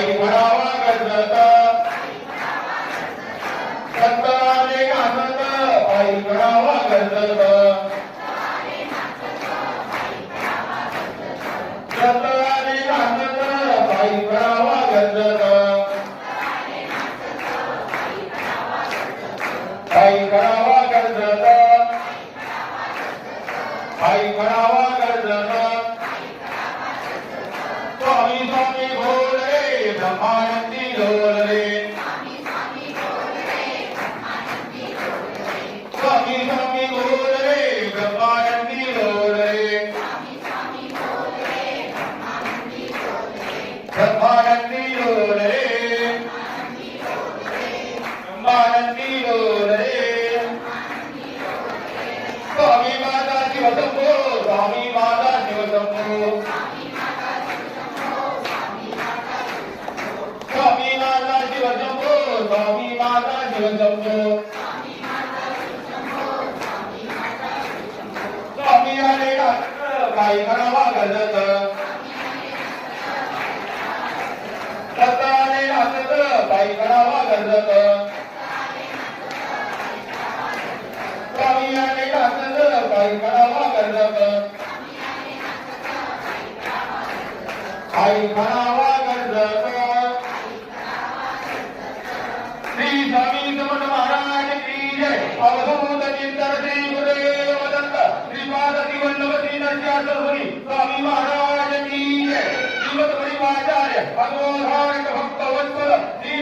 पायी म्हणावा गजरत संताने नाचत पायी म्हणावा गजरत संताने नाचत पायी म्हणावा गजरत पायी म्हणावा गजरत पायी म्हणावा गजरत स्वामी स्वामी बोल रे ब्रह्मानंदी डोल रे स्वामी स्वामी बोल रे ब्रह्मानंदी डोल रे ब्रह्मानंदी डोल रे ब्रह्मानंदी डोल रे स्वामी माता शिव शंभो स्वामी माता शिव शंभो स्वामी माता शिव शंभो स्वामी माता शिव शंभो स्वामी आले नाचत पायी म्हणावा गजरत संताने नाचत पायी म्हणावा गजरत स्वामी आले नाचत पायी म्हणावा गजरत पायी म्हणावा गजरत श्री स्वामी समर्थ महाराज की जय अवधूत चिंतन श्री गुरुदेव दत्त श्रीपाद श्रीवल्लभ श्री नरसिंह स्वामी महाराज की जय श्रीमद परिवाचार्य भगवद्धारक भक्त वत्सल श्री